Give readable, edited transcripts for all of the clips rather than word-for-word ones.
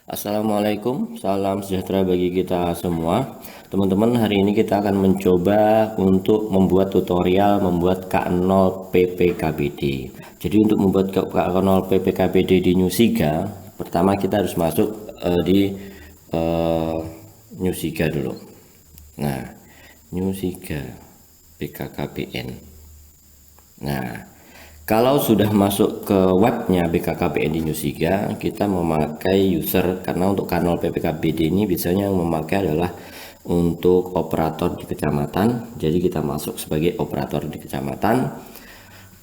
Assalamualaikum, salam sejahtera bagi kita semua. Teman-teman, hari ini kita akan mencoba untuk membuat tutorial membuat K0 PPKBD. Jadi untuk membuat K0 PPKBD di Newsiga, pertama kita harus masuk di Newsiga dulu. Nah, Newsiga BKKBN. Nah, kalau sudah masuk ke webnya BKKBN di Newsiga, kita memakai user, karena untuk kanal PPKBD ini biasanya yang memakai adalah untuk operator di kecamatan. Jadi kita masuk sebagai operator di kecamatan.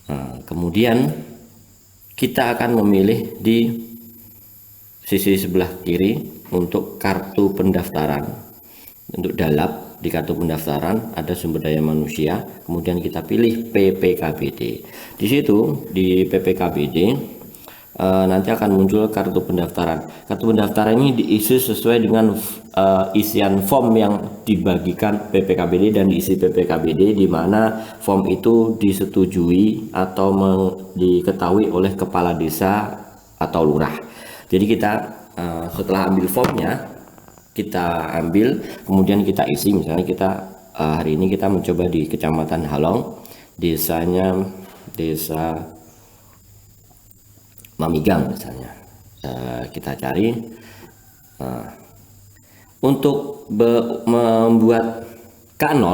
Nah, kemudian kita akan memilih di sisi sebelah kiri untuk kartu pendaftaran. Untuk dalab di kartu pendaftaran ada sumber daya manusia, kemudian kita pilih PPKBD. Di situ di PPKBD nanti akan muncul kartu pendaftaran. Kartu pendaftaran ini diisi sesuai dengan isian form yang dibagikan PPKBD dan diisi PPKBD, di mana form itu disetujui atau diketahui oleh kepala desa atau lurah. Jadi kita setelah ambil formnya, kita ambil, kemudian kita isi. Misalnya kita hari ini kita mencoba di Kecamatan Halong, desanya Desa Mamigang misalnya. Kita cari. Untuk membuat K0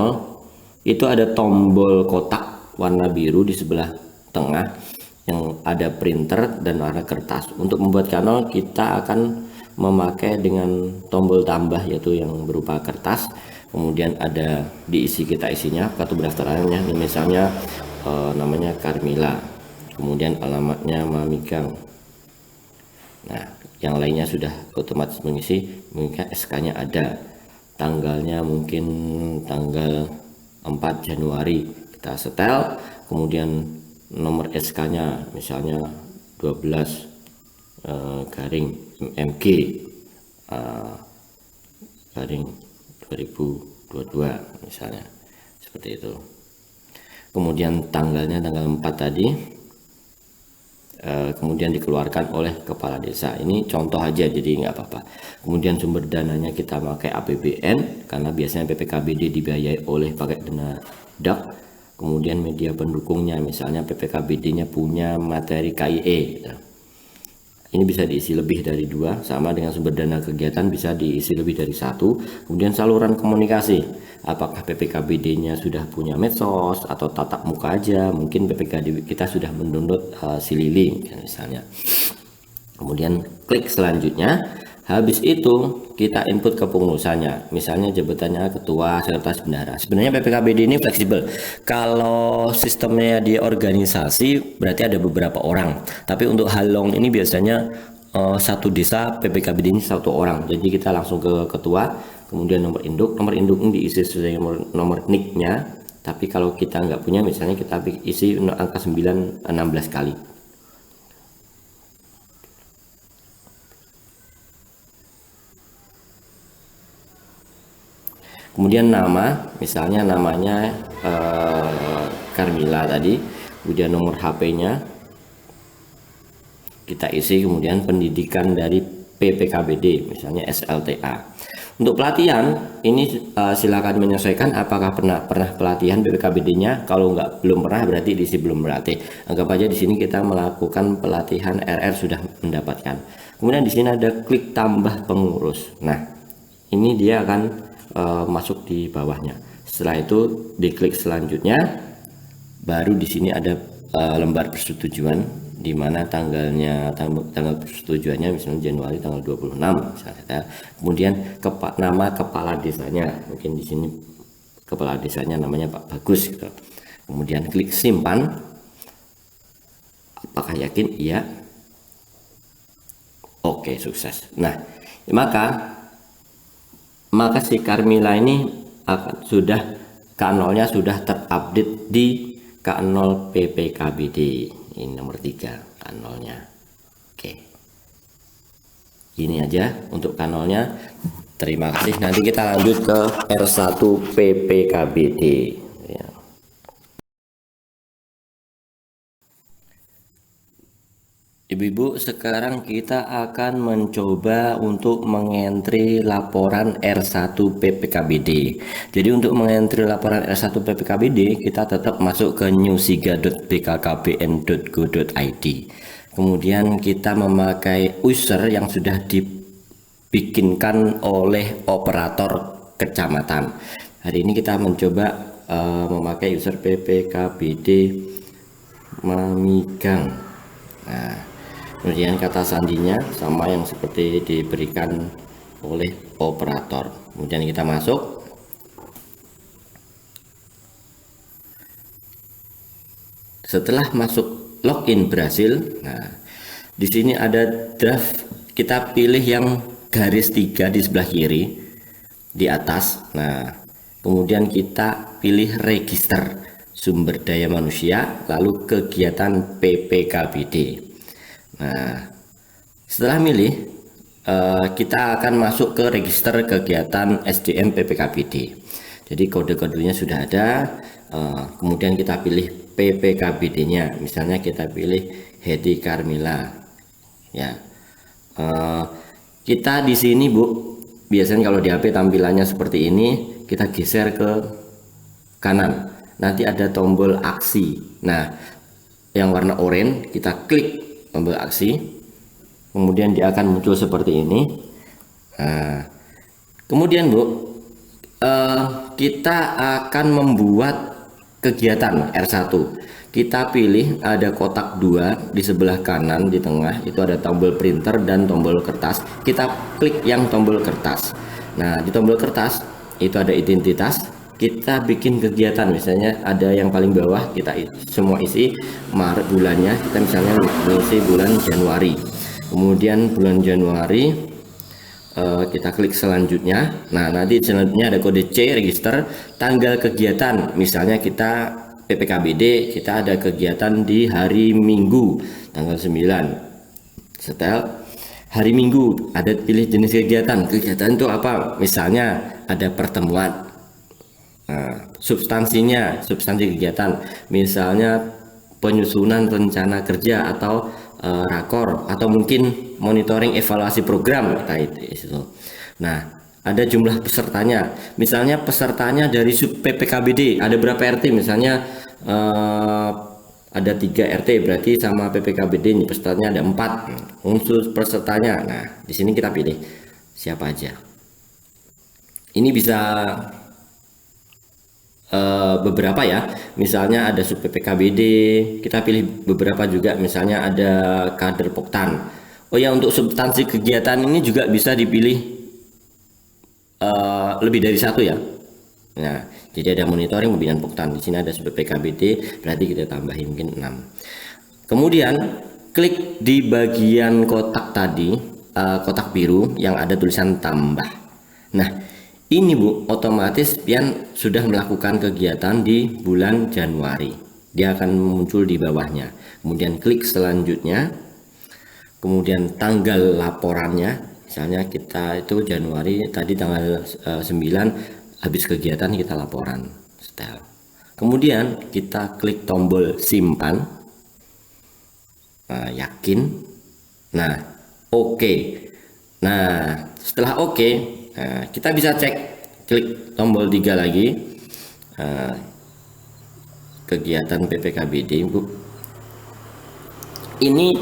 itu ada tombol kotak warna biru di sebelah tengah yang ada printer dan ada kertas. Untuk membuat K0 kita akan memakai dengan tombol tambah, yaitu yang berupa kertas. Kemudian ada diisi, kita isinya kartu pendaftarannya, misalnya namanya Carmila, kemudian alamatnya Mamigang. Nah, yang lainnya sudah otomatis mengisi, mungkin SK-nya ada, tanggalnya mungkin tanggal 4 Januari kita setel, kemudian nomor SK-nya misalnya 12 garing MG garing 2022 misalnya, seperti itu. Kemudian tanggalnya tanggal 4 tadi, kemudian dikeluarkan oleh kepala desa. Ini contoh aja, jadi nggak apa-apa. Kemudian sumber dananya kita pakai APBN, karena biasanya PPKBD dibiayai oleh pakai dana DAK. Kemudian media pendukungnya, misalnya PPKBD-nya punya materi KIE, gitu. Ini bisa diisi lebih dari 2, sama dengan sumber dana kegiatan bisa diisi lebih dari 1. Kemudian saluran komunikasi, apakah PPKBD-nya sudah punya medsos atau tatap muka aja, mungkin PPKBD kita sudah mendownload Silili misalnya. Kemudian klik selanjutnya. Habis itu kita input kepengurusannya, misalnya jabatannya ketua, sekretaris, bendahara. Sebenarnya PPKBD ini fleksibel. Kalau sistemnya di organisasi berarti ada beberapa orang, tapi untuk Halong ini biasanya satu desa PPKBD ini satu orang. Jadi kita langsung ke ketua, kemudian nomor induk ini diisi sesuai nomor NIK-nya. Tapi kalau kita nggak punya, misalnya kita isi angka 9 16 kali. Kemudian nama, misalnya namanya Carmila tadi, kemudian nomor HP-nya kita isi, kemudian pendidikan dari PPKBD, misalnya SLTA. Untuk pelatihan ini silakan menyesuaikan apakah pernah pelatihan PPKBD-nya. Kalau belum pernah berarti diisi belum berlatih. Anggap aja di sini kita melakukan pelatihan RR sudah mendapatkan. Kemudian di sini ada klik tambah pengurus. Nah, ini dia akan masuk di bawahnya. Setelah itu diklik selanjutnya, baru di sini ada lembar persetujuan, di mana tanggal persetujuannya misalnya Januari tanggal 26 misalnya. Kemudian nama kepala desanya, mungkin di sini kepala desanya namanya Pak Bagus gitu. Kemudian klik simpan. Apakah yakin? Iya. Oke, sukses. Nah, maka si Carmila ini sudah K0-nya sudah terupdate di K0 PPKBD. Ini nomor 3 K0-nya. Oke. Ini aja untuk K0-nya. Terima kasih. Nanti kita lanjut ke R1 PPKBD. Ya. Ibu-ibu, sekarang kita akan mencoba untuk mengentri laporan R1 PPKBD. Jadi untuk mengentri laporan R1 PPKBD, kita tetap masuk ke newsiga.bkkbn.go.id. Kemudian kita memakai user yang sudah dibikinkan oleh operator kecamatan. Hari ini kita mencoba memakai user PPKBD Mamigang. Nah, kemudian kata sandinya sama yang seperti diberikan oleh operator. Kemudian kita masuk. Setelah masuk login berhasil, nah di sini ada draft. Kita pilih yang garis 3 di sebelah kiri di atas. Nah, kemudian kita pilih register sumber daya manusia, lalu kegiatan PPKBD. Nah, setelah milih, kita akan masuk ke register kegiatan SDM PPKBD. Jadi kode-kodenya sudah ada. Kemudian kita pilih PPKBD-nya. Misalnya kita pilih Hedi Carmila. Ya, kita di sini Bu, biasanya kalau di HP tampilannya seperti ini, kita geser ke kanan. Nanti ada tombol aksi. Nah, yang warna oranye kita klik tombol aksi, kemudian dia akan muncul seperti ini. Nah, kemudian Bu, kita akan membuat kegiatan R1. Kita pilih ada kotak 2 di sebelah kanan, di tengah itu ada tombol printer dan tombol kertas. Kita klik yang tombol kertas. Nah, di tombol kertas itu ada identitas. Kita bikin kegiatan, misalnya ada yang paling bawah, kita semua isi Maret bulannya, kita misalnya mengisi bulan Januari. Kemudian bulan Januari kita klik selanjutnya. Nah, nanti selanjutnya ada kode C register, tanggal kegiatan, misalnya kita PPKBD, kita ada kegiatan di hari Minggu tanggal 9. Setel hari Minggu, ada pilih jenis kegiatan itu apa, misalnya ada pertemuan. Nah, substansi kegiatan, misalnya penyusunan rencana kerja atau rakor, atau mungkin monitoring evaluasi program. Nah, ada jumlah pesertanya, misalnya pesertanya dari sub PPKBD ada berapa RT, misalnya ada 3 RT, berarti sama PPKBD ini pesertanya ada 4 unsur pesertanya. Nah, di sini kita pilih siapa aja. Ini bisa beberapa ya, misalnya ada sub PPKBD, kita pilih beberapa juga, misalnya ada kader Poktan. Oh ya, untuk substansi kegiatan ini juga bisa dipilih lebih dari satu ya. Nah, jadi ada monitoring pembinaan Poktan, di sini ada sub PPKBD, berarti kita tambahin mungkin 6. Kemudian klik di bagian kotak tadi, kotak biru yang ada tulisan tambah. Nah, ini Bu, otomatis pian sudah melakukan kegiatan di bulan Januari. Dia akan muncul di bawahnya. Kemudian klik selanjutnya. Kemudian tanggal laporannya. Misalnya kita itu Januari, tadi tanggal 9 habis kegiatan kita laporan. Setel. Kemudian kita klik tombol simpan. Yakin. Nah, oke. Nah, setelah oke, nah, kita bisa cek, klik tombol 3 lagi, kegiatan PPKBD Bu. Ini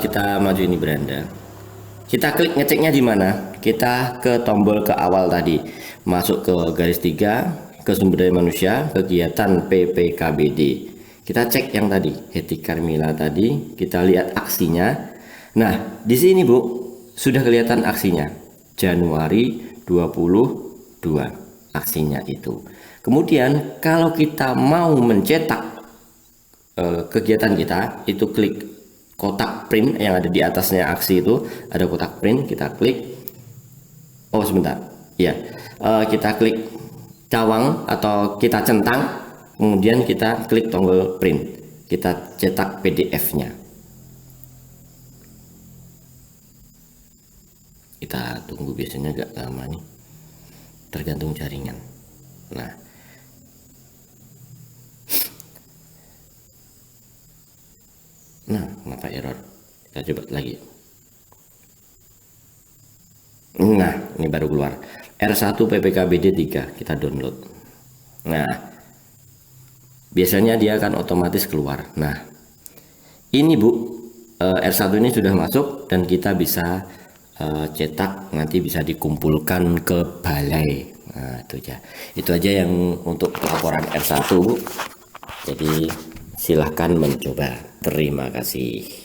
kita maju ini beranda. Kita klik ngeceknya di mana? Kita ke tombol ke awal tadi, masuk ke garis 3, ke sumber daya manusia, kegiatan PPKBD. Kita cek yang tadi, Hedi Carmila tadi, kita lihat aksinya. Nah, di sini Bu, sudah kelihatan aksinya. Januari 22 aksinya itu. Kemudian kalau kita mau mencetak kegiatan kita, itu klik kotak print yang ada di atasnya aksi itu, ada kotak print, kita klik. Oh sebentar, ya, kita klik cawang atau kita centang, kemudian kita klik tombol print, kita cetak PDF-nya. Kita tunggu, biasanya agak lama nih, tergantung jaringan. Nah, kenapa error? Kita coba lagi. Nah, ini baru keluar. R1 PPKBD 3, kita download. Nah, biasanya dia akan otomatis keluar. Nah, ini Bu, R1 ini sudah masuk dan kita bisa cetak, nanti bisa dikumpulkan ke balai. Nah, itu aja yang untuk laporan R1 Bu. Jadi silahkan mencoba. Terima kasih.